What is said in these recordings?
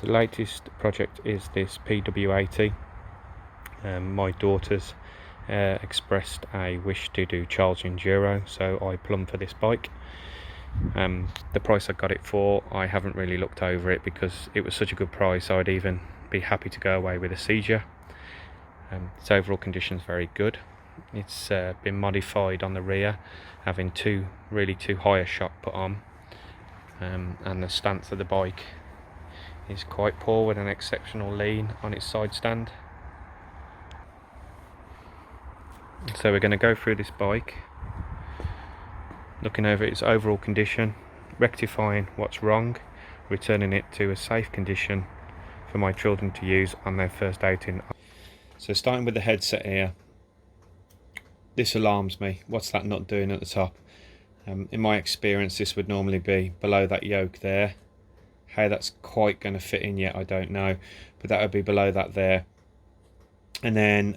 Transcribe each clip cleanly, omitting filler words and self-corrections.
So the latest project is this PW80. My daughter's expressed a wish to do Charles Enduro, so I plumbed for this bike. The price I got it for, I haven't really looked over it because it was such a good price. I'd even be happy to go away with a Seizure. Its overall condition is very good. It's been modified on the rear, having two high a shock put on, and the stance of the bike is quite poor with an exceptional lean on its side stand. So we're going to go through this bike, looking over its overall condition, rectifying what's wrong, returning it to a safe condition for my children to use on their first outing. So starting with the headset here, this alarms me. What's that nut doing at the top? In my experience, this would normally be below that yoke there. How that's quite going to fit in yet, I don't know, but that would be below that there. And then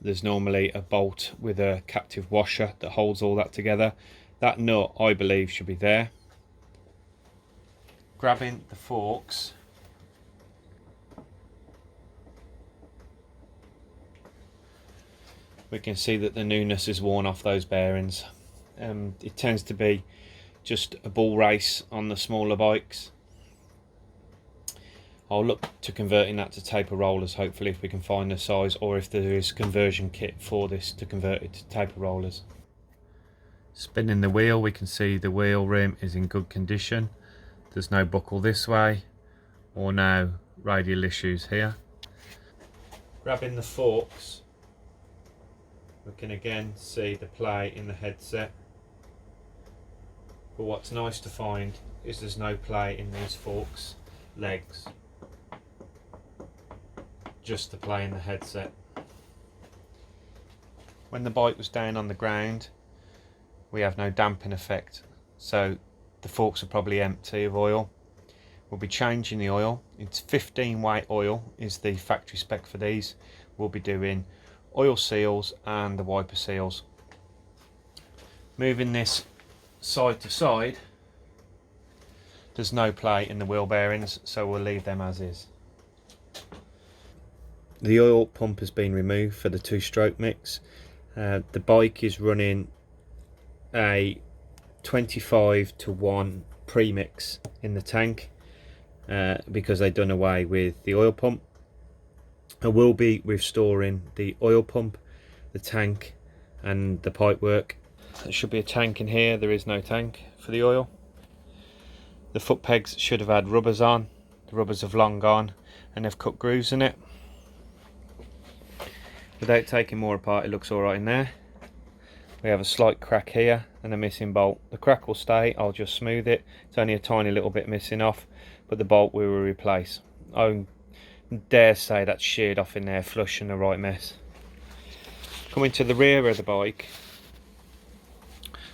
there's normally a bolt with a captive washer that holds all that together. That nut, I believe, should be there. Grabbing the forks, we can see that the newness is worn off those bearings. It tends to be just a bull race on the smaller bikes. I'll look to converting that to taper rollers, hopefully, if we can find the size, or if there is conversion kit for this to convert it to taper rollers. Spinning the wheel, we can see the wheel rim is in good condition. There's no buckle this way, or no radial issues here. Grabbing the forks, we can again see the play in the headset. But what's nice to find is there's no play in these forks legs, just the play in the headset. When the bike was down on the ground, we have no damping effect, so the forks are probably empty of oil. We'll be changing the oil. It's 15 weight oil is the factory spec for these. We'll be doing oil seals and the wiper seals. Moving this side to side, there's no play in the wheel bearings, so we'll leave them as is. The oil pump has been removed for the two-stroke mix. The bike is running a 25:1 premix in the tank because they've done away with the oil pump. I will be restoring the oil pump, the tank and the pipework. There should be a tank in here. There is no tank for the oil. The foot pegs should have had rubbers on. The rubbers have long gone and they've cut grooves in it. Without taking more apart, it looks alright in there. We have a slight crack here and a missing bolt. The crack will stay, I'll just smooth it. It's only a tiny little bit missing off, but the bolt we will replace. I dare say that's sheared off in there, flush and the right mess. Coming to the rear of the bike,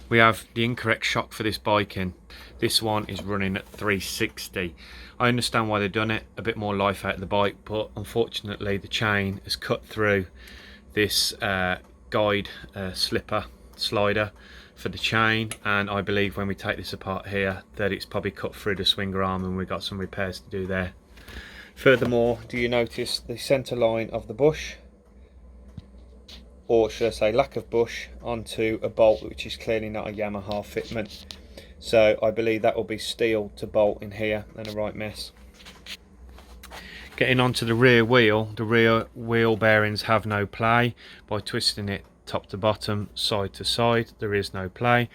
we have the incorrect shock for this bike in. This one is running at 360. I understand why they've done it, a bit more life out of the bike, but unfortunately the chain has cut through this guide slider for the chain, and I believe when we take this apart here that it's probably cut through the swinger arm and we've got some repairs to do there. Furthermore, do you notice the centre line of the bush, or should I say lack of bush, onto a bolt which is clearly not a Yamaha fitment? So I believe that will be steel to bolt in here and a right mess. Getting onto the rear wheel bearings have no play. By twisting it top to bottom, side to side, there is no play.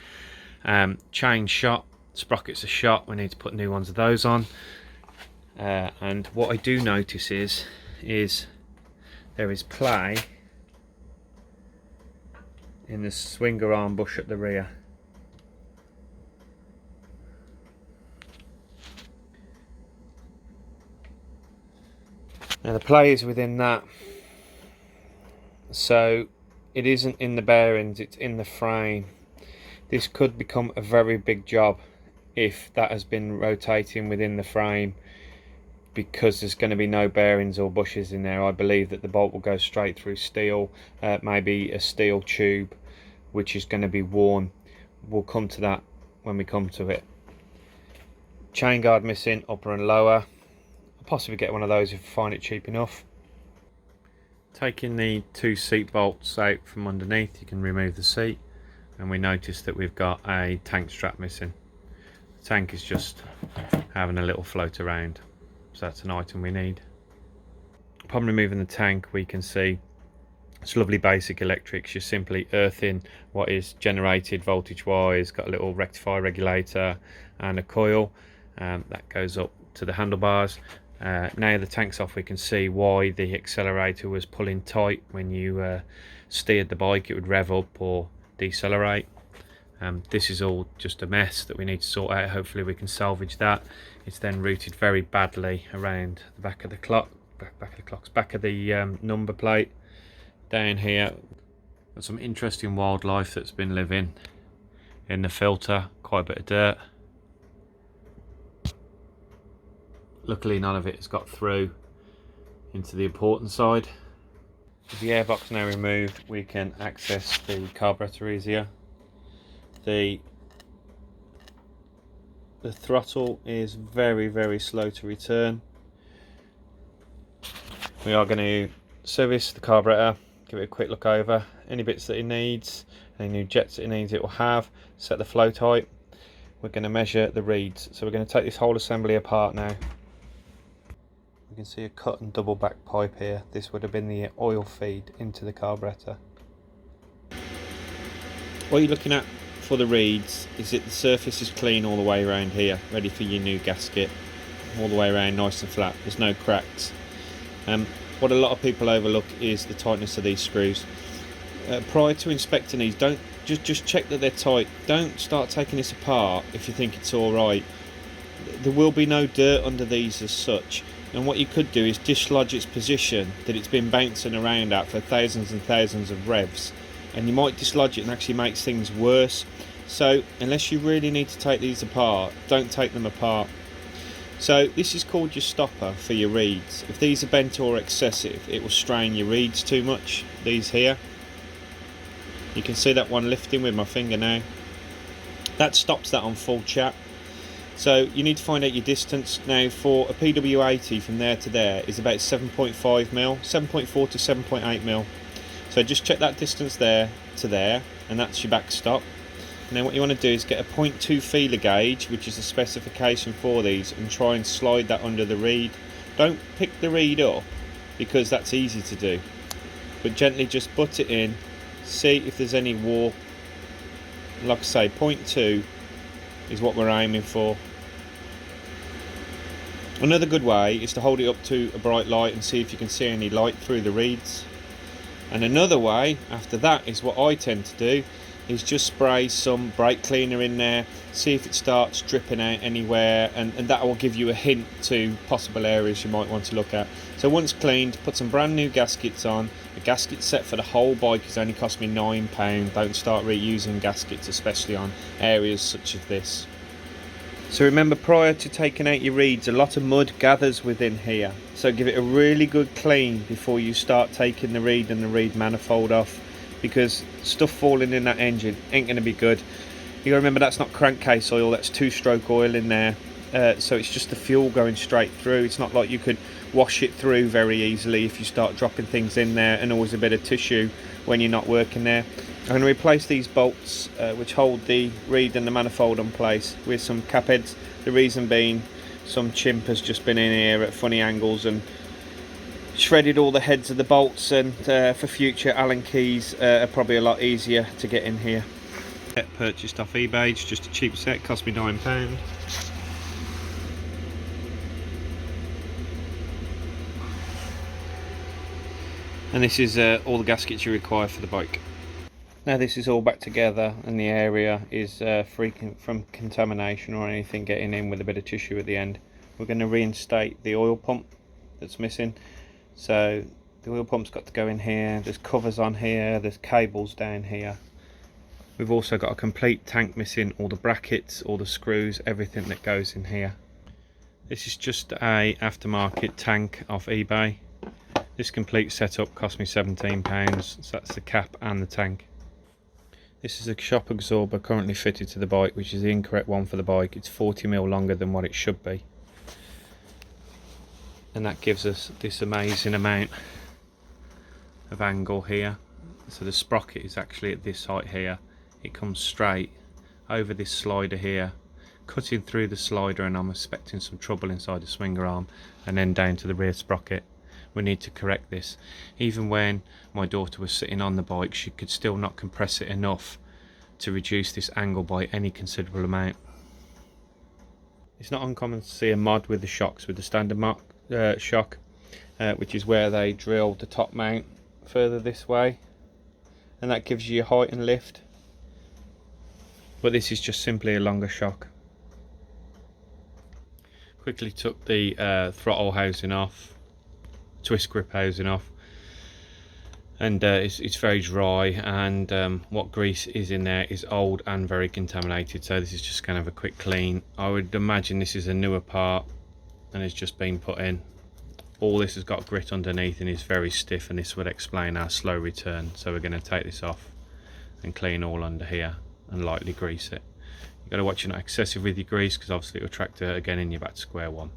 Chain shot, sprockets are shot, we need to put new ones of those on. And what I do notice is there is play in the swinger arm bush at the rear. Now the play is within that, so it isn't in the bearings, it's in the frame. This could become a very big job if that has been rotating within the frame, because there's going to be no bearings or bushes in there. I believe that the bolt will go straight through steel, maybe a steel tube which is going to be worn. We'll come to that when we come to it. Chain guard missing, upper and lower. possibly get one of those if I find it cheap enough. Taking the 2 seat bolts out from underneath, you can remove the seat, and we notice that we've got a tank strap missing. The tank is just having a little float around, so that's an item we need. Upon removing the tank, we can see it's lovely basic electrics. You're simply earthing what is generated voltage wise, got a little rectifier regulator and a coil that goes up to the handlebars. Now the tank's off, we can see why the accelerator was pulling tight. When you steered the bike, it would rev up or decelerate. This is all just a mess that we need to sort out. Hopefully we can salvage that. It's then routed very badly around the back of the clock, back of the number plate. Down here, got some interesting wildlife that's been living in the filter, quite a bit of dirt. Luckily none of it has got through into the important side. With the airbox now removed, we can access the carburetor easier. The throttle is very slow to return. We are going to service the carburetor, give it a quick look over, any bits that it needs, any new jets that it needs it will have, set the flow height. We're going to measure the reeds, so we're going to take this whole assembly apart now. You can see a cut and double back pipe here. This would have been the oil feed into the carburetor. What you're looking at for the reeds is that the surface is clean all the way around here, ready for your new gasket, all the way around nice and flat, there's no cracks. What a lot of people overlook is the tightness of these screws. Prior to inspecting these, don't just check that they're tight. Don't start taking this apart if you think it's all right. There will be no dirt under these as such, and what you could do is dislodge its position that it's been bouncing around at for thousands and thousands of revs, and you might dislodge it and actually makes things worse. So unless you really need to take these apart, don't take them apart. So this is called your stopper for your reeds. If these are bent or excessive, it will strain your reeds too much. These here, you can see that one lifting with my finger now. That stops that on full chat. So you need to find out your distance. Now for a PW80 from there to there is about 7.5 mil, 7.4 to 7.8 mil. So just check that distance there to there, and that's your backstop. And then what you want to do is get a 0.2 feeler gauge, which is the specification for these, and try and slide that under the reed. Don't pick the reed up, because that's easy to do, but gently just butt it in, see if there's any warp. Like I say, 0.2 is what we're aiming for. Another good way is to hold it up to a bright light and see if you can see any light through the reeds. And another way after that is what I tend to do, is just spray some brake cleaner in there, see if it starts dripping out anywhere, and that will give you a hint to possible areas you might want to look at. So once cleaned, put some brand new gaskets on. The gasket set for the whole bike has only cost me £9. Don't start reusing gaskets, especially on areas such as this. So remember, prior to taking out your reeds, a lot of mud gathers within here, so give it a really good clean before you start taking the reed and the reed manifold off, because stuff falling in that engine ain't going to be good. You got to remember, that's not crankcase oil, that's two-stroke oil in there, so it's just the fuel going straight through. It's not like you could wash it through very easily if you start dropping things in there, and always a bit of tissue when you're not working there. I'm going to replace these bolts which hold the reed and the manifold in place with some cap heads. The reason being, some chimp has just been in here at funny angles and shredded all the heads of the bolts, and for future Allen keys are probably a lot easier to get in here. Purchased off eBay, it's just a cheap set, cost me £9. And this is all the gaskets you require for the bike. Now this is all back together and the area is free from contamination or anything getting in with a bit of tissue at the end. We're going to reinstate the oil pump that's missing. So the oil pump's got to go in here, there's covers on here, there's cables down here. We've also got a complete tank missing, all the brackets, all the screws, everything that goes in here. This is just a aftermarket tank off eBay. This complete setup cost me £17, so that's the cap and the tank. This is a shock absorber currently fitted to the bike, which is the incorrect one for the bike. It's 40mm longer than what it should be. and that gives us this amazing amount of angle here. So the sprocket is actually at this height here. It comes straight over this slider here, cutting through the slider, and I'm expecting some trouble inside the swinger arm, and then down to the rear sprocket. We need to correct this. Even when my daughter was sitting on the bike, she could still not compress it enough to reduce this angle by any considerable amount. It's not uncommon to see a mod with the shocks with the standard shock, which is where they drill the top mount further this way, and that gives you height and lift, but this is just simply a longer shock. Quickly took the throttle housing off, twist grip housing off, and it's very dry, and what grease is in there is old and very contaminated, so this is just kind of a quick clean. I would imagine this is a newer part and it's just been put in. All this has got grit underneath and is very stiff, and this would explain our slow return. So we're going to take this off and clean all under here and lightly grease it. You've got to watch you're not excessive with your grease, because obviously it will attract it again and you're back to square one.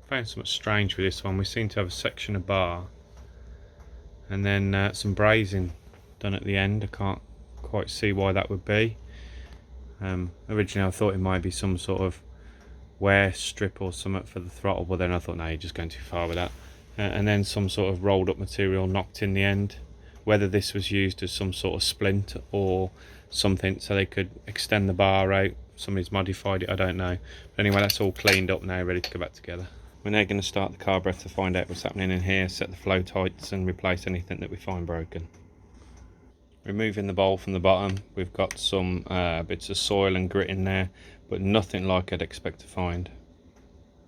Found something strange with this one. We seem to have a section of bar and then some brazing done at the end. I can't quite see why that would be. Originally I thought it might be some sort of wear strip or something for the throttle, but then I thought, no, you're just going too far with that. And then some sort of rolled up material knocked in the end. Whether this was used as some sort of splint or something so they could extend the bar out, somebody's modified it, I don't know. But anyway, that's all cleaned up now, ready to go back together. We're now going to start the carburetor to find out what's happening in here, set the flow tights and replace anything that we find broken. Removing the bowl from the bottom, we've got some bits of soil and grit in there, but nothing like I'd expect to find.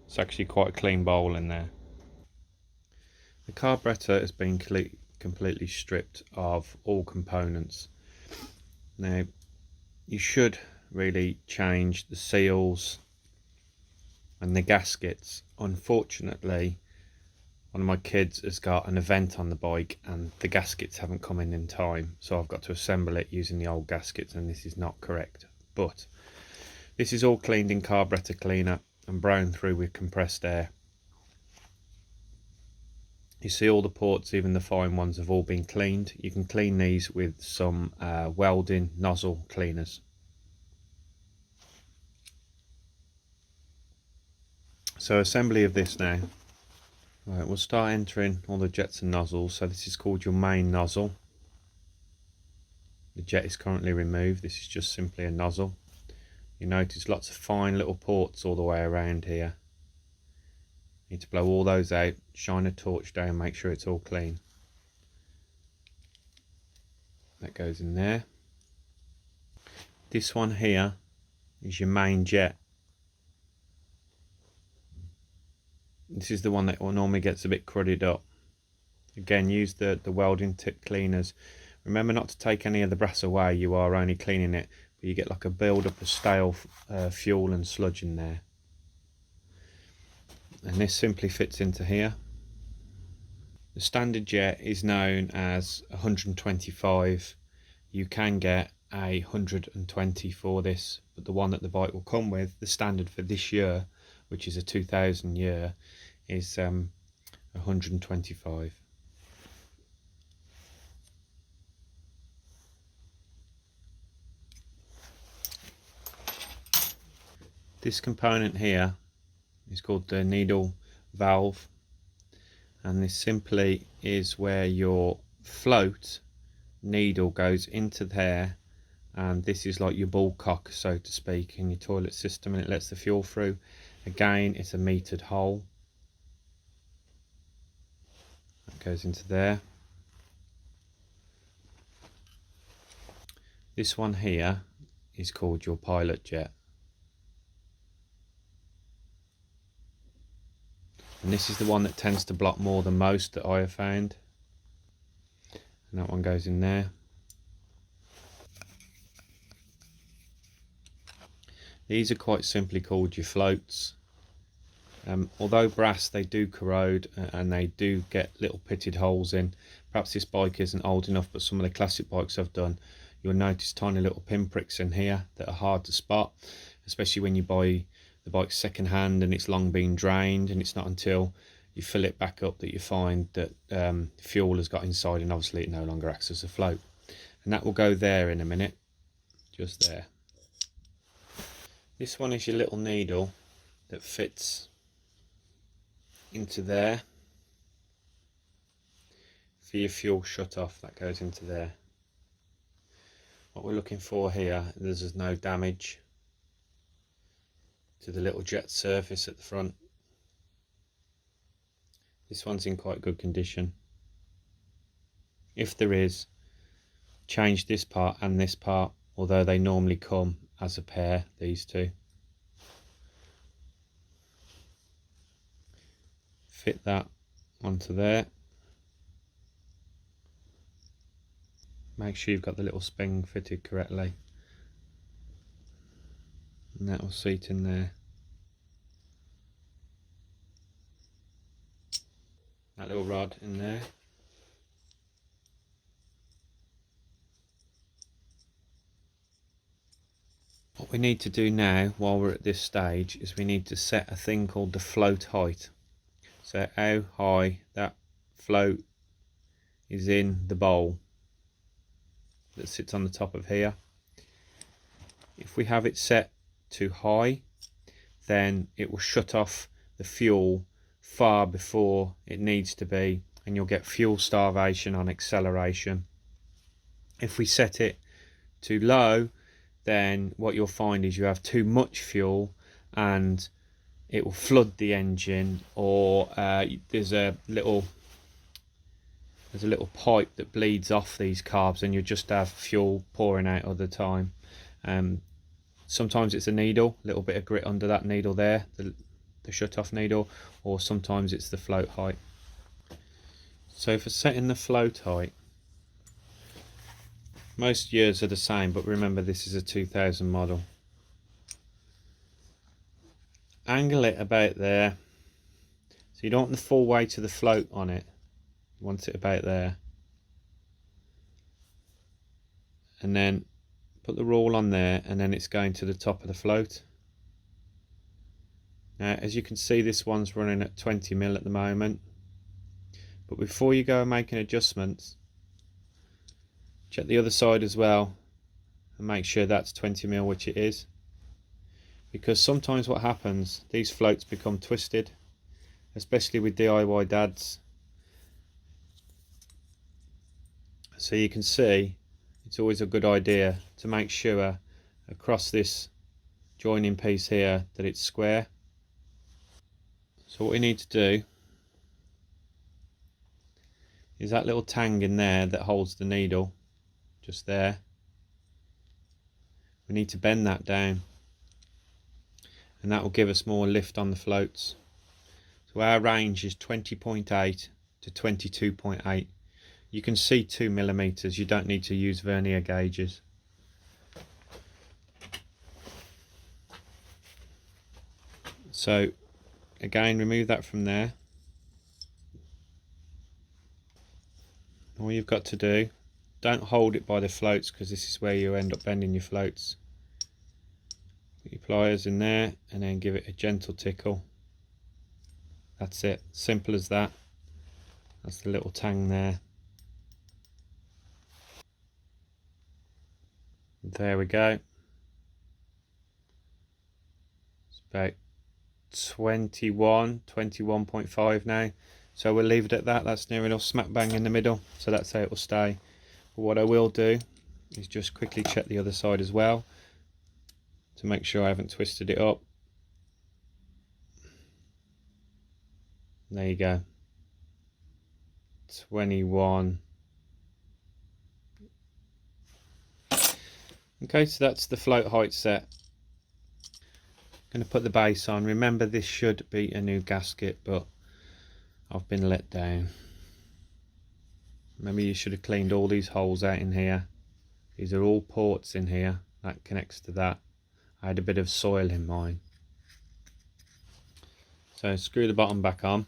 It's actually quite a clean bowl in there. The carburetor has been completely stripped of all components. Now, you should really change the seals and the gaskets. Unfortunately, one of my kids has got an event on the bike and the gaskets haven't come in time, so I've got to assemble it using the old gaskets, and this is not correct. But this is all cleaned in carburetor cleaner and browned through with compressed air. You see all the ports, even the fine ones, have all been cleaned. You can clean these with some welding nozzle cleaners. So assembly of this now. Right, we'll start entering all the jets and nozzles. So this is called your main nozzle. The jet is currently removed. This is just simply a nozzle. You notice lots of fine little ports all the way around here. You need to blow all those out, shine a torch down, make sure it's all clean. That goes in there. This one here is your main jet. This is the one that normally gets a bit cruddied up. Again, use the welding tip cleaners. Remember not to take any of the brass away, you are only cleaning it, but you get like a build up of stale fuel and sludge in there. And this simply fits into here. The standard jet is known as 125. You can get a 120 for this, but the one that the bike will come with, the standard for this year, which is a 2000 year, is 125. This component here is called the needle valve, and this simply is where your float needle goes into there, and this is like your ball cock, so to speak, in your toilet system, and it lets the fuel through. Again, it's a metered hole that goes into there. This one here is called your pilot jet, and this is the one that tends to block more than most that I have found, and that one goes in there. These are quite simply called your floats. Although brass, they do corrode and they do get little pitted holes in. Perhaps this bike isn't old enough, but some of the classic bikes I've done, you'll notice tiny little pinpricks in here that are hard to spot, especially when you buy the bike's second hand and it's long been drained, and it's not until you fill it back up that you find that fuel has got inside, and obviously it no longer acts as a float. And that will go there in a minute, just there. This one is your little needle that fits into there for your fuel shut off. That goes into there. What we're looking for here, there's no damage to the little jet surface at the front. This one's in quite good condition. If there is, change this part and this part, although they normally come as a pair, these two. Fit that onto there. Make sure you've got the little spring fitted correctly, and that will seat in there. That little rod in there. What we need to do now, while we're at this stage, is we need to set a thing called the float height. So how high that float is in the bowl that sits on the top of here. If we have it set too high, then it will shut off the fuel far before it needs to be, and you'll get fuel starvation on acceleration. If we set it too low, then what you'll find is you have too much fuel and it will flood the engine, or there's a little pipe that bleeds off these carbs, and you just have fuel pouring out all the time. Sometimes it's a needle, a little bit of grit under that needle there, the shut off needle, or sometimes it's the float height. So for setting the float height, most years are the same, but remember this is a 2000 model. Angle it about there, so you don't want the full weight of the float on it, you want it about there, and then put the roll on there, and then it's going to the top of the float. Now as you can see, this one's running at 20 mil at the moment, but before you go and make an adjustment, check the other side as well and make sure that's 20 mil, which it is, because sometimes what happens, these floats become twisted, especially with DIY dads. So you can see it's always a good idea to make sure across this joining piece here that it's square. So what we need to do is that little tang in there that holds the needle, just there, we need to bend that down, and that will give us more lift on the floats. So our range is 20.8 to 22.8. You can see 2 millimeters, you don't need to use vernier gauges. So again, remove that from there. All you've got to do, don't hold it by the floats, because this is where you end up bending your floats. Put your pliers in there and then give it a gentle tickle. That's it, simple as that. That's the little tang there. There we go. It's about 21.5 now. So we'll leave it at that. That's near enough smack bang in the middle. So that's how it will stay. But what I will do is just quickly check the other side as well to make sure I haven't twisted it up. There you go. 21. Okay, so that's the float height set. Going to put the base on. Remember, this should be a new gasket, but I've been let down. Maybe you should have cleaned all these holes out in here. These are all ports in here. That connects to that. I had a bit of soil in mine. So screw the bottom back on.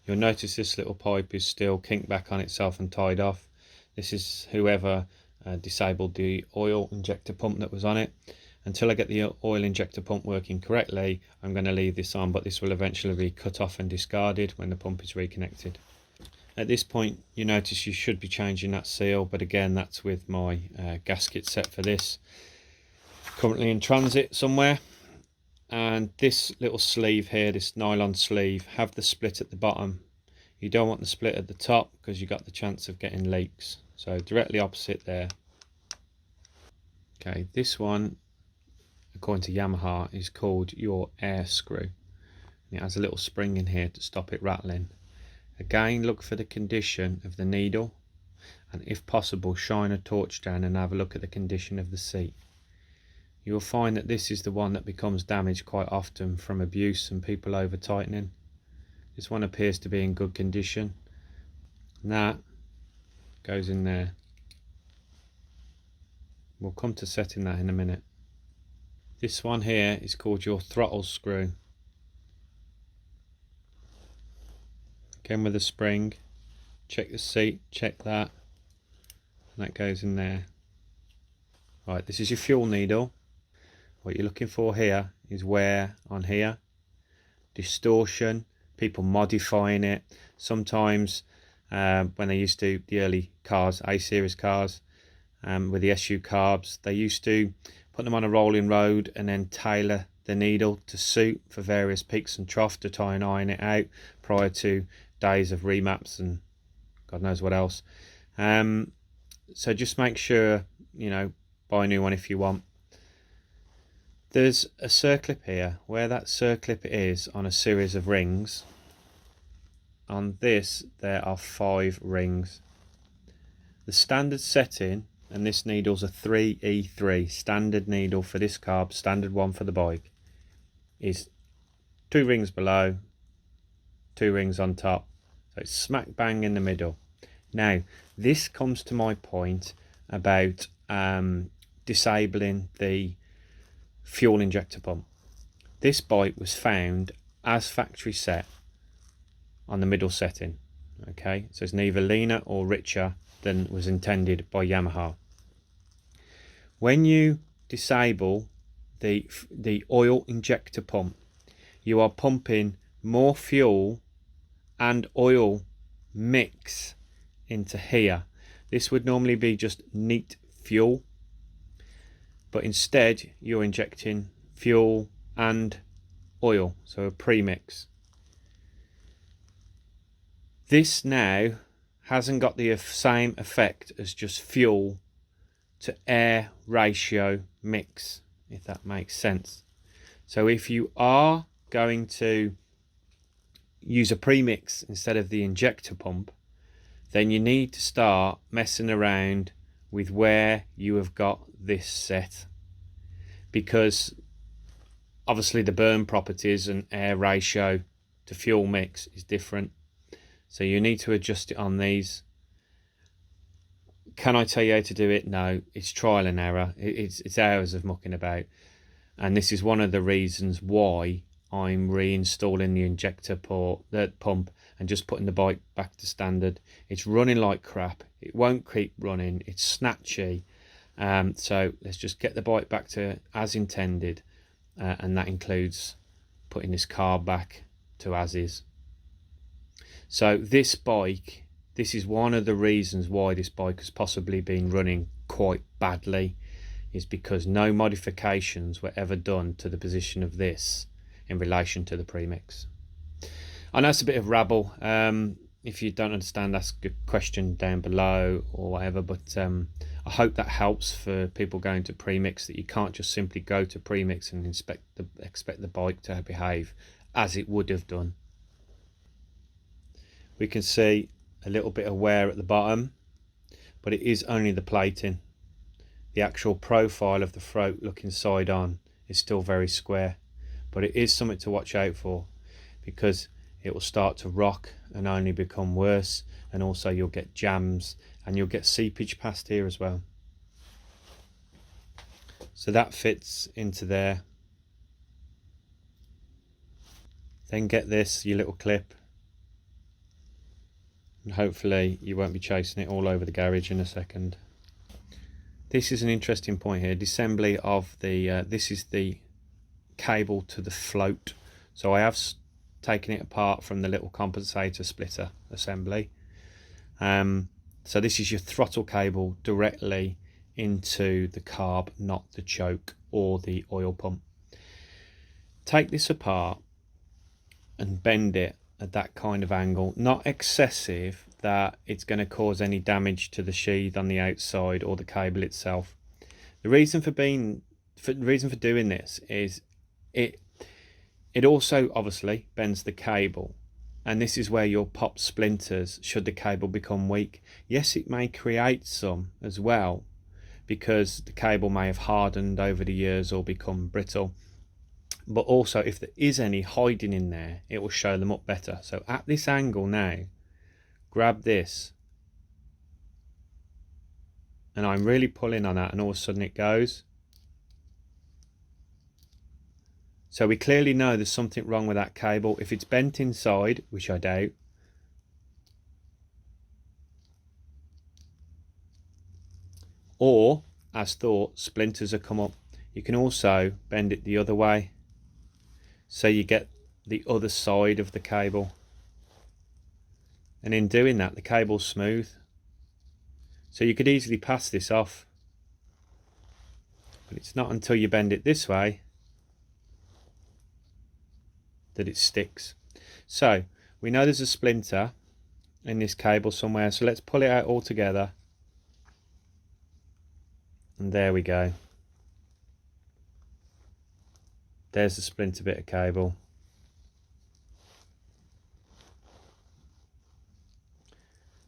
You'll notice this little pipe is still kinked back on itself and tied off. This is whoever disabled the oil injector pump that was on it. until I get the oil injector pump working correctly, I'm going to leave this on, but this will eventually be cut off and discarded when the pump is reconnected. At this point, you notice you should be changing that seal, but again, that's with my gasket set for this. Currently in transit somewhere. And this little sleeve here, this nylon sleeve, have the split at the bottom. You don't want the split at the top because you got the chance of getting leaks. So directly opposite there. Okay, this one, according to Yamaha, is called your air screw. And it has a little spring in here to stop it rattling. Again, look for the condition of the needle, and if possible, shine a torch down and have a look at the condition of the seat. You will find that this is the one that becomes damaged quite often from abuse and people over tightening. This one appears to be in good condition. And that goes in there. We'll come to setting that in a minute. This one here is called your throttle screw. Again with a spring. Check the seat, check that. And that goes in there. Right, this is your fuel needle. What you're looking for here is wear on here, distortion, people modifying it. Sometimes when they used to, the early cars, A-series cars, with the SU carbs, they used to put them on a rolling road and then tailor the needle to suit for various peaks and troughs to try and iron it out prior to days of remaps and God knows what else. So just make sure, you know, buy a new one if you want. There's a circlip here. Where that circlip is on a series of rings, on this there are 5 rings. The standard setting, and this needle's a 3E3 standard needle for this carb, standard one for the bike, is 2 rings below, 2 rings on top, so it's smack bang in the middle. Now this comes to my point about disabling the fuel injector pump. This bike was found as factory set on the middle setting. Okay, so it's neither leaner or richer than was intended by Yamaha. When you disable the oil injector pump, you are pumping more fuel and oil mix into here. This would normally be just neat fuel, but instead you're injecting fuel and oil, so a premix. This now hasn't got the same effect as just fuel to air ratio mix, if that makes sense. So if you are going to use a premix instead of the injector pump, then you need to start messing around with where you have got this set, because obviously the burn properties and air ratio to fuel mix is different, so you need to adjust it on these. Can I tell you how to do it? No, it's trial and error. It's hours of mucking about, and this is one of the reasons why I'm reinstalling the injector pump and just putting the bike back to standard. It's running like crap. It won't keep running. It's snatchy. So let's just get the bike back to as intended, and that includes putting this carb back to as is. So this bike, this is one of the reasons why this bike has possibly been running quite badly, is because no modifications were ever done to the position of this in relation to the premix. I know it's a bit of rabble. If you don't understand, ask a question down below or whatever, but I hope that helps for people going to premix, that you can't just simply go to premix and expect the bike to behave as it would have done. We can see a little bit of wear at the bottom, but it is only the plating. The actual profile of the throat looking side on is still very square, but it is something to watch out for, because it will start to rock and only become worse, and also you'll get jams and you'll get seepage past here as well. So that fits into there. Then get this, your little clip, and hopefully you won't be chasing it all over the garage in a second. This is an interesting point here. The assembly of the this is the cable to the float. So I have taken it apart from the little compensator splitter assembly. So this is your throttle cable directly into the carb, not the choke or the oil pump. Take this apart and bend it at that kind of angle, not excessive that it's going to cause any damage to the sheath on the outside or the cable itself. The reason for doing this is it also obviously bends the cable, and this is where you'll pop splinters should the cable become weak. Yes, it may create some as well, because the cable may have hardened over the years or become brittle, but also if there is any hiding in there, it will show them up better. So at this angle now, grab this, and I'm really pulling on that, and all of a sudden it goes. So we clearly know there's something wrong with that cable. If it's bent inside, which I doubt, or as thought, splinters have come up, you can also bend it the other way, so you get the other side of the cable, and in doing that the cable's smooth. So you could easily pass this off, but it's not until you bend it this way that it sticks. So we know there's a splinter in this cable somewhere, so let's pull it out all together, and there we go. There's the splinter bit of cable.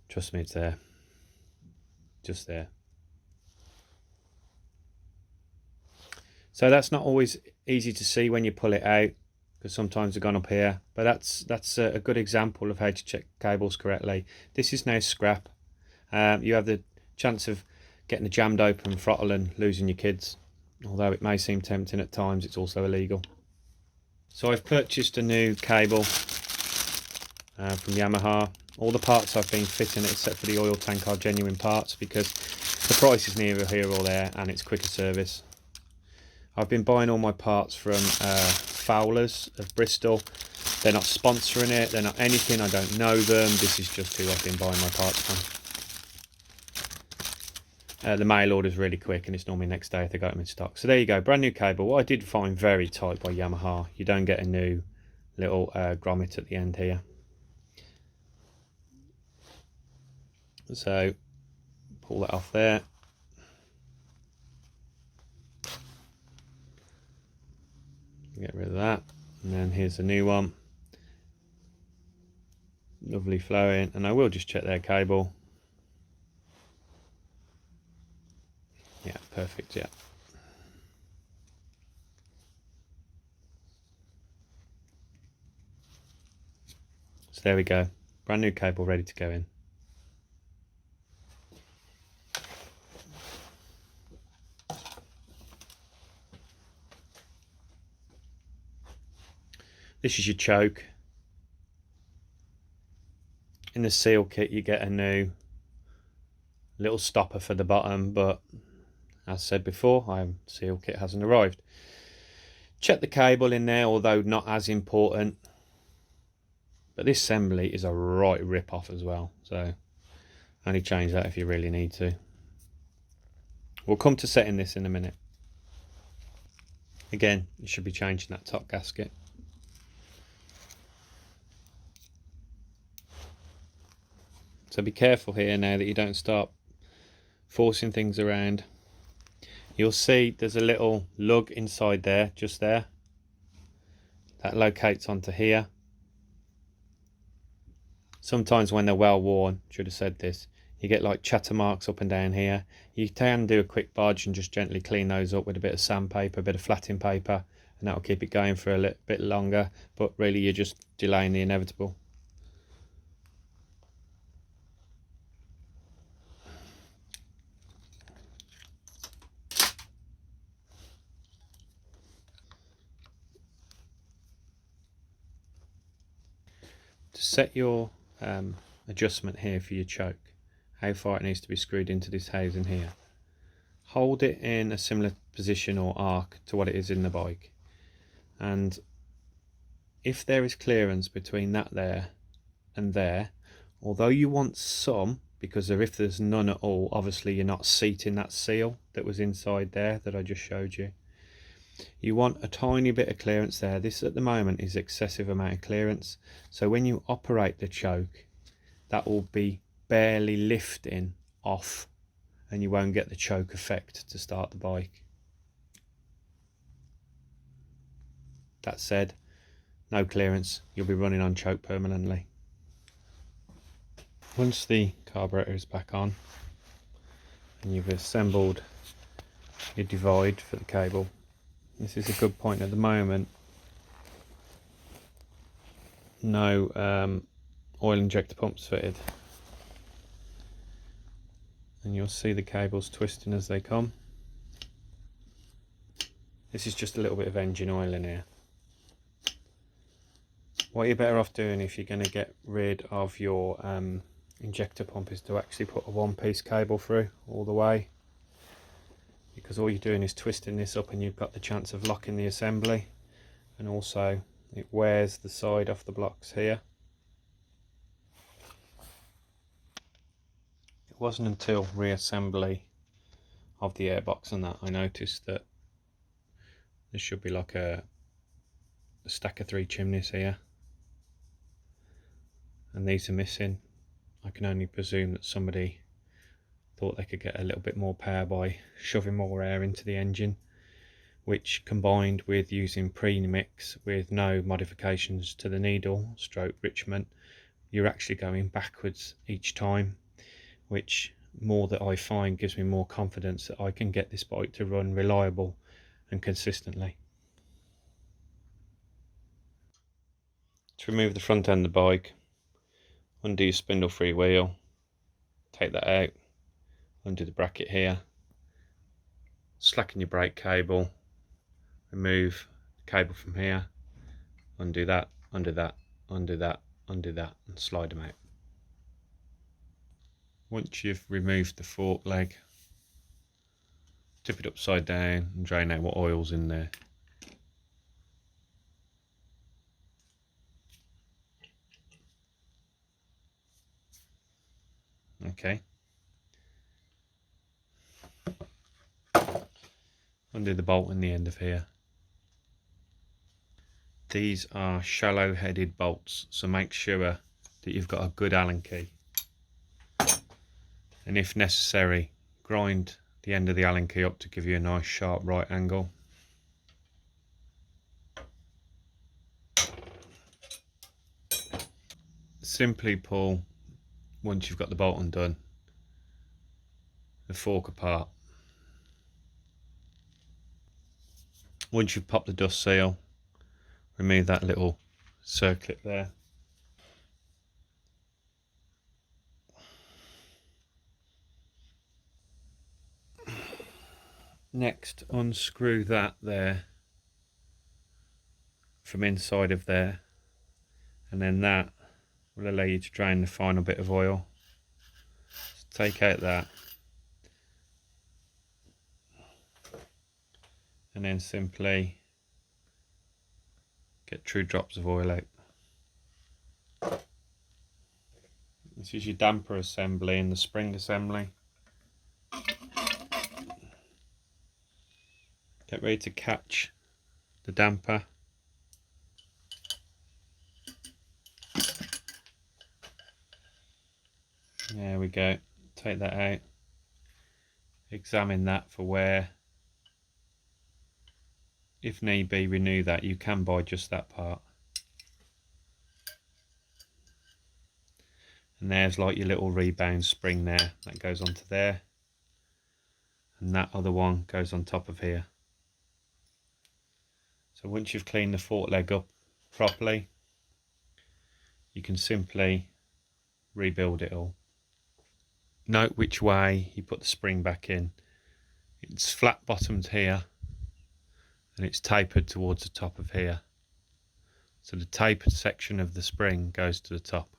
Trust me, it's there. Just there. So that's not always easy to see when you pull it out, because sometimes they've gone up here, but that's a good example of how to check cables correctly. This is now scrap. You have the chance of getting a jammed open throttle and losing your kids. Although it may seem tempting at times, it's also illegal. So I've purchased a new cable from Yamaha. All the parts I've been fitting, except for the oil tank, are genuine parts, because the price is neither here or there, and it's quicker service. I've been buying all my parts from Fowler's of Bristol. They're not sponsoring it, they're not anything, I don't know them. This is just who I've been buying my parts from. The mail order is really quick, and it's normally next day if they got them in stock. So there you go, brand new cable. What I did find very tight by Yamaha. You don't get a new little grommet at the end here. So pull that off there. Get rid of that, and then here's the new one. Lovely flowing, and I will just check their cable. Yeah, perfect, yeah. So there we go, brand new cable ready to go in. This is your choke. In the seal kit you get a new little stopper for the bottom, but as said before, seal kit hasn't arrived. Check the cable in there, although not as important. But this assembly is a right rip-off as well, so only change that if you really need to. We'll come to setting this in a minute. Again, you should be changing that top gasket. So be careful here now that you don't start forcing things around. You'll see there's a little lug inside there, just there. That locates onto here. Sometimes when they're well worn, should have said this, you get like chatter marks up and down here. You can do a quick bodge and just gently clean those up with a bit of sandpaper, a bit of flatting paper, and that'll keep it going for a little bit longer, but really you're just delaying the inevitable. To set your adjustment here for your choke, how far it needs to be screwed into this housing here, hold it in a similar position or arc to what it is in the bike, and if there is clearance between that there and there, although you want some, because if there's none at all, obviously you're not seating that seal that was inside there that I just showed you. You want a tiny bit of clearance there. This at the moment is excessive amount of clearance, so when you operate the choke, that will be barely lifting off and you won't get the choke effect to start the bike. That said, no clearance, you'll be running on choke permanently. Once the carburetor is back on and you've assembled your divide for the cable, this is a good point at the moment. No oil injector pumps fitted, and you'll see the cables twisting as they come. This is just a little bit of engine oil in here. What you're better off doing if you're going to get rid of your injector pump is to actually put a one-piece cable through all the way, because all you're doing is twisting this up and you've got the chance of locking the assembly, and also it wears the side off the blocks here. It wasn't until reassembly of the airbox and that I noticed that there should be like a stack of 3 chimneys here, and these are missing. I can only presume that somebody thought they could get a little bit more power by shoving more air into the engine, which combined with using premix with no modifications to the needle stroke Richmond, you're actually going backwards each time, which more that I find gives me more confidence that I can get this bike to run reliable and consistently. To remove the front end of the bike, undo your spindle free wheel, take that out, undo the bracket here, slacken your brake cable, remove the cable from here, undo that, undo that, undo that, undo that, and slide them out. Once you've removed the fork leg, tip it upside down and drain out what oil's in there. Okay. Undo the bolt in the end of here. These are shallow headed bolts, so make sure that you've got a good Allen key, and if necessary grind the end of the Allen key up to give you a nice sharp right angle. Simply pull, once you've got the bolt undone, the fork apart. Once you've popped the dust seal, remove that little circlip there. Next, unscrew that there from inside of there, and then that will allow you to drain the final bit of oil. So take out that, and then simply get true drops of oil out. This is your damper assembly and the spring assembly. Get ready to catch the damper. There we go. Take that out. Examine that for wear. If need be, renew that. You can buy just that part. And there's like your little rebound spring there. That goes onto there. And that other one goes on top of here. So once you've cleaned the fork leg up properly, you can simply rebuild it all. Note which way you put the spring back in. It's flat bottomed here and it's tapered towards the top of here. So the tapered section of the spring goes to the top.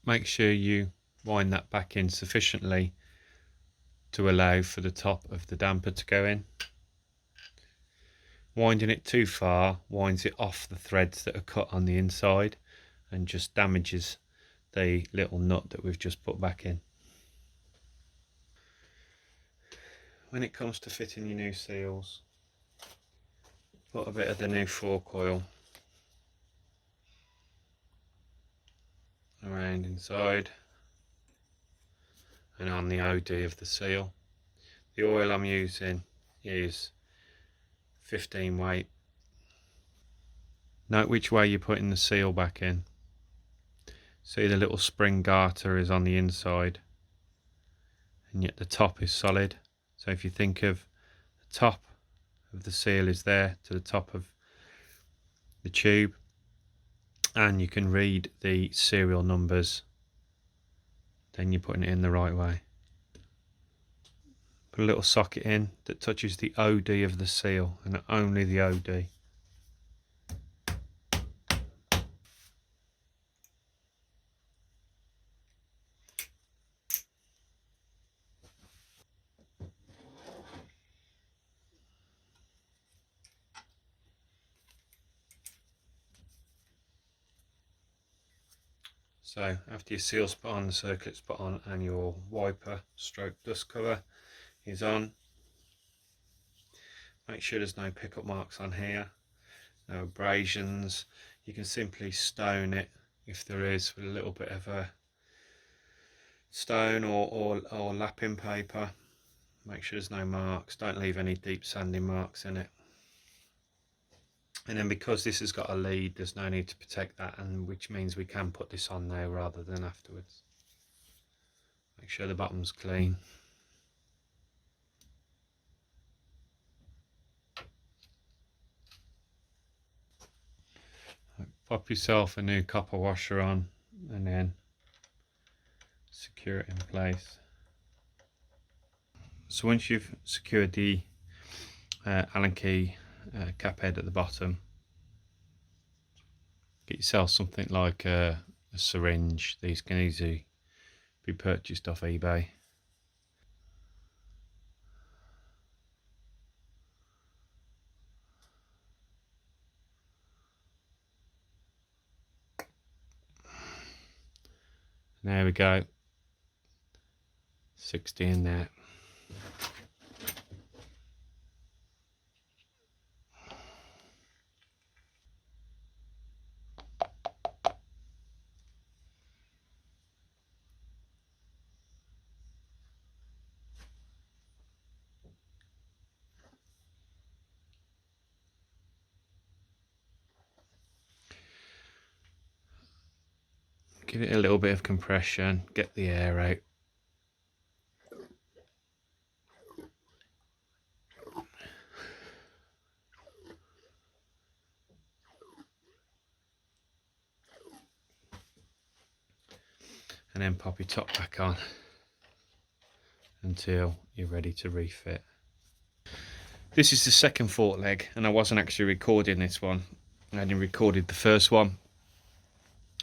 make sure you wind that back in sufficiently to allow for the top of the damper to go in. Winding it too far winds it off the threads that are cut on the inside and just damages the little nut that we've just put back in. When it comes to fitting your new seals, put a bit of the new fork oil around inside and on the OD of the seal. The oil I'm using is 15 weight. Note which way you're putting the seal back in. See, the little spring garter is on the inside and yet the top is solid. So if you think of the top of the seal is there to the top of the tube, and you can read the serial numbers, then you're putting it in the right way. Put a little socket in that touches the OD of the seal and only the OD. So after your seal's put on, the circuit's put on, and your wiper stroke dust cover is on, make sure there's no pickup marks on here, no abrasions. You can simply stone it if there is with a little bit of a stone or lapping paper. Make sure there's no marks, don't leave any deep sanding marks in it. And then because this has got a lead, there's no need to protect that, and which means we can put this on now rather than afterwards. Make sure the bottom's clean. Pop yourself a new copper washer on and then secure it in place. So once you've secured the Allen key cap head at the bottom, get yourself something like a syringe. These can easily be purchased off eBay. There we go, 60 in there. Give it a little bit of compression, get the air out. And then pop your top back on until you're ready to refit. This is the second fork leg, and I wasn't actually recording this one. I hadn't recorded the first one.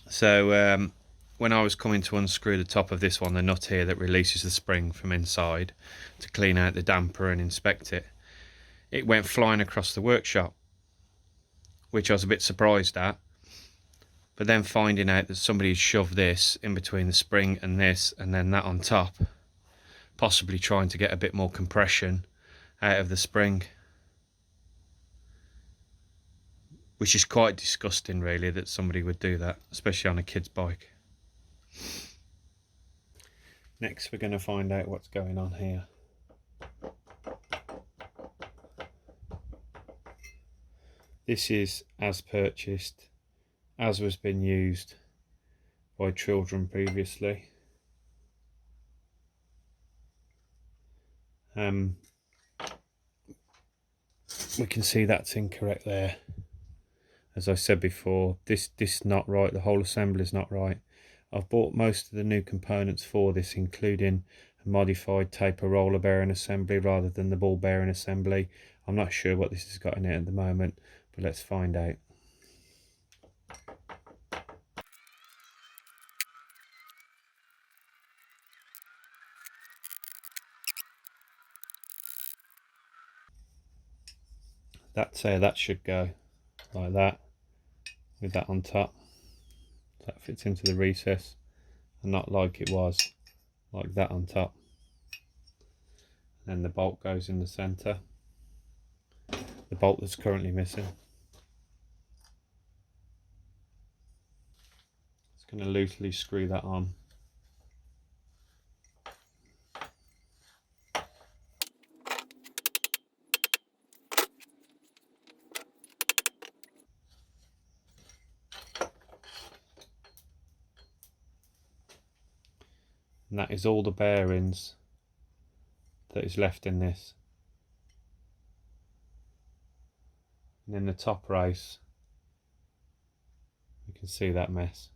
So when I was coming to unscrew the top of this one, the nut here that releases the spring from inside to clean out the damper and inspect it, it went flying across the workshop, which I was a bit surprised at. But then finding out that somebody had shoved this in between the spring and this, and then that on top, possibly trying to get a bit more compression out of the spring, which is quite disgusting really that somebody would do that, especially on a kid's bike. Next we're going to find out what's going on here. This is as purchased, as was been used by children previously. We can see that's incorrect there. As I said before, this is not right, the whole assembly is not right. I've bought most of the new components for this, including a modified taper roller bearing assembly rather than the ball bearing assembly. I'm not sure what this has got in it at the moment, but let's find out. that should go like that, with that on top. That fits into the recess, and not like it was like that on top. And the bolt goes in the center, the bolt that's currently missing. Just going to loosely screw that on. And that is all the bearings that is left in this. And in the top race, you can see that mess.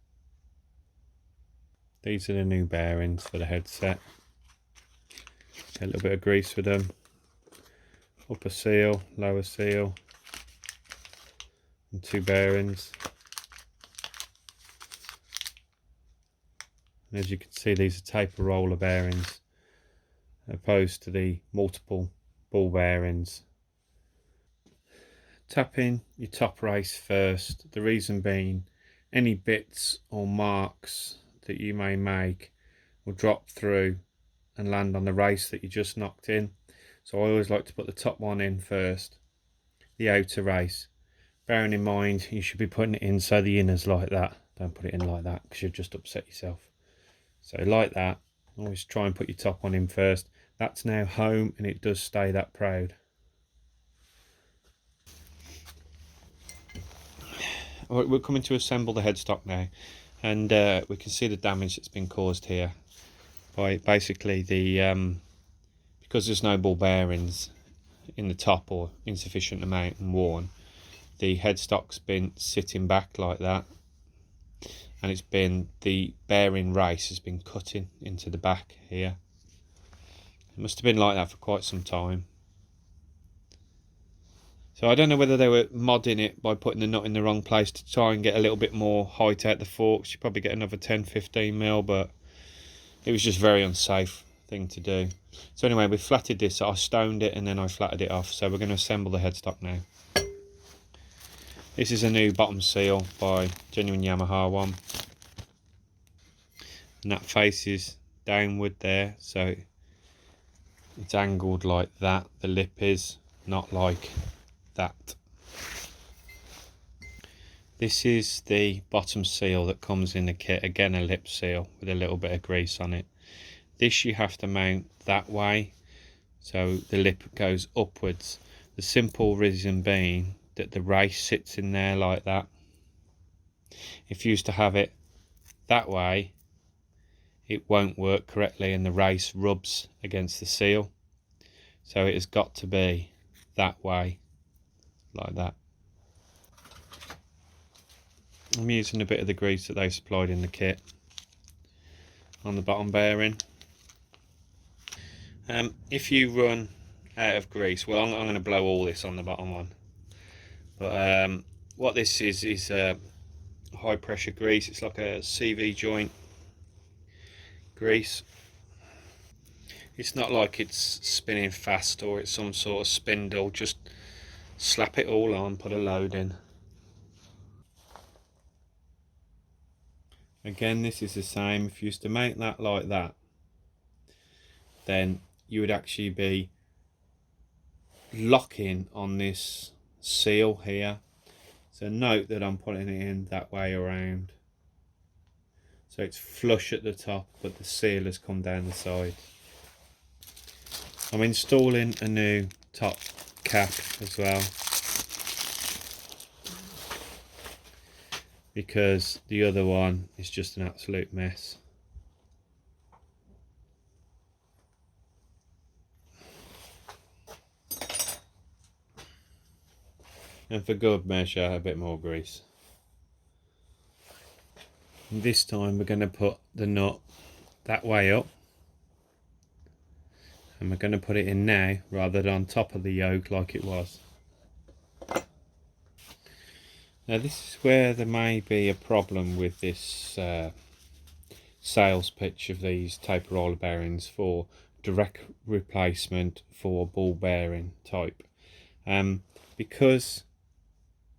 These are the new bearings for the headset. Get a little bit of grease with them. Upper seal, lower seal, and 2 bearings. And as you can see, these are taper roller bearings, opposed to the multiple ball bearings. Tap in your top race first, the reason being any bits or marks that you may make will drop through and land on the race that you just knocked in. So I always like to put the top one in first, the outer race. Bearing in mind you should be putting it in so the inner's like that. Don't put it in like that because you'll just upset yourself. So like that, always try and put your top one in first. That's now home, and it does stay that proud. We're coming to assemble the headstock now, and we can see the damage that's been caused here by basically the because there's no ball bearings in the top, or insufficient amount and worn, the headstock's been sitting back like that, and it's been, the bearing race has been cutting into the back here. It must have been like that for quite some time. So I don't know whether they were modding it by putting the nut in the wrong place to try and get a little bit more height out the forks. You probably get another 10-15 mil, but it was just very unsafe thing to do. So anyway, we flatted this. I stoned it and then I flatted it off. So we're going to assemble the headstock now. This is a new bottom seal by genuine Yamaha one, and that faces downward there, so it's angled like that. The lip is not like that. This is the bottom seal that comes in the kit, again a lip seal with a little bit of grease on it. This you have to mount that way, so the lip goes upwards. The simple reason being that the race sits in there like that. If you used to have it that way, it won't work correctly and the race rubs against the seal. So it has got to be that way, like that. I'm using a bit of the grease that they supplied in the kit on the bottom bearing. If you run out of grease, well, I'm going to blow all this on the bottom one. But what this is high pressure grease. It's like a CV joint grease. It's not like it's spinning fast or it's some sort of spindle. Just slap it all on, put a load in. Again, this is the same. If you used to make that like that, then you would actually be locking on this seal here. So note that I'm putting it in that way around. So it's flush at the top, but the seal has come down the side. I'm installing a new top cap as well, because the other one is just an absolute mess. And for good measure, a bit more grease. And this time we're going to put the nut that way up, and we're going to put it in now rather than on top of the yoke like it was. Now this is where there may be a problem with this sales pitch of these taper roller bearings for direct replacement for ball bearing type. because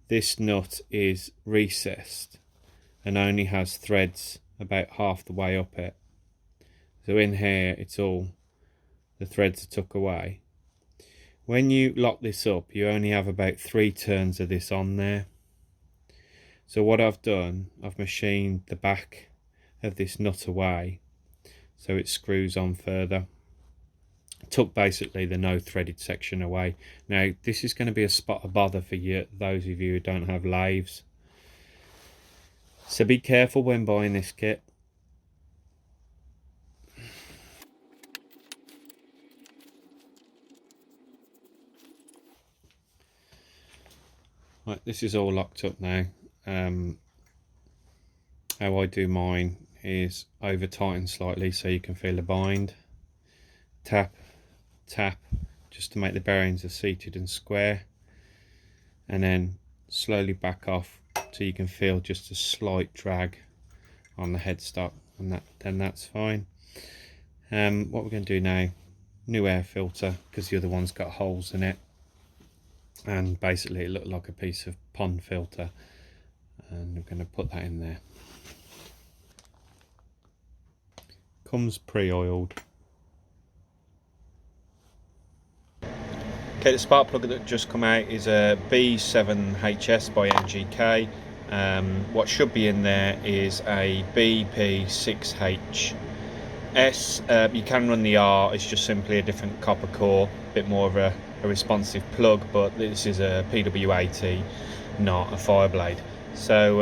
this nut is recessed and only has threads about half the way up it. So in here, it's all, the threads are tucked away. When you lock this up, you only have about 3 turns of this on there. So what I've done, I've machined the back of this nut away so it screws on further. Took basically the no threaded section away. Now this is going to be a spot of bother for you, those of you who don't have lathes. So be careful when buying this kit. Right, this is all locked up now. How I do mine is over tighten slightly so you can feel the bind. Tap, tap, just to make the bearings are seated and square, and then slowly back off till you can feel just a slight drag on the headstock, and then that's fine. What we're going to do now, new air filter, because the other one's got holes in it, and basically it looked like a piece of pond filter, and we're going to put that in there. Comes pre-oiled. Okay, the spark plug that just come out is a B7HS by NGK. What should be in there is a BP6HS. You can run the R, it's just simply a different copper core, a bit more of a responsive plug, but this is a PW80, not a Fireblade. So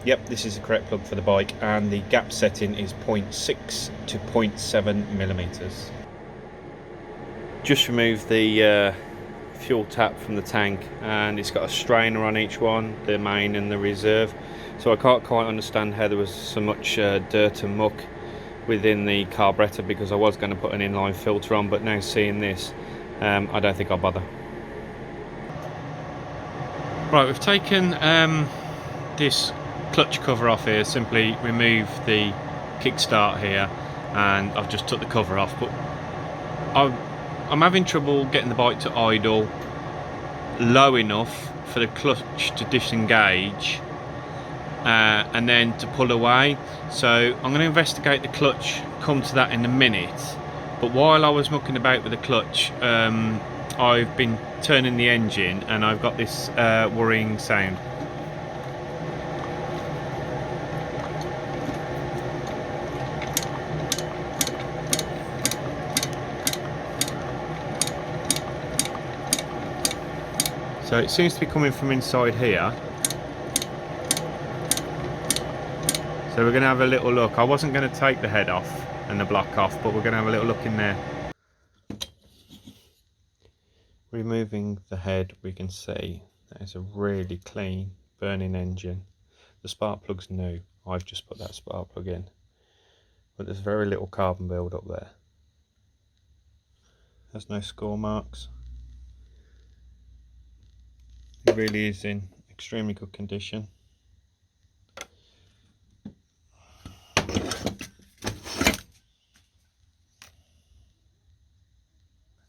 yep, this is the correct plug for the bike, and the gap setting is 0.6 to 0.7 millimeters. Just remove the fuel tap from the tank, and it's got a strainer on each one, the main and the reserve. So I can't quite understand how there was so much dirt and muck within the carburetor, because I was going to put an inline filter on, but now seeing this, I don't think I'll bother. Right, we've taken this clutch cover off here, simply remove the kickstart here, and I've just took the cover off, but I'm having trouble getting the bike to idle low enough for the clutch to disengage and then to pull away. So I'm going to investigate the clutch, come to that in a minute, but while I was mucking about with the clutch, I've been turning the engine and I've got this worrying sound. So it seems to be coming from inside here. So we're going to have a little look. I wasn't going to take the head off and the block off, but we're going to have a little look in there. Removing the head, we can see that it's a really clean burning engine. The spark plug's new. I've just put that spark plug in, but there's very little carbon build up there. There's no score marks. It really is in extremely good condition.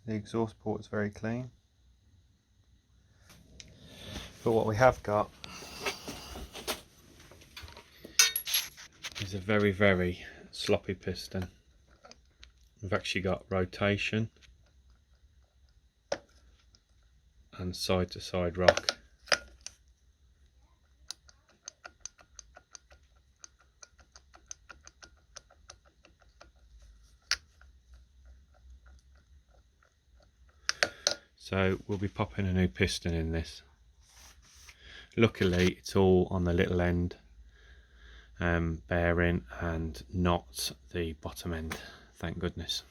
The exhaust port is very clean. But what we have got is a very, very sloppy piston. We've actually got rotation and side to side rock. So we'll be popping a new piston in this. Luckily it's all on the little end bearing and not the bottom end, thank goodness.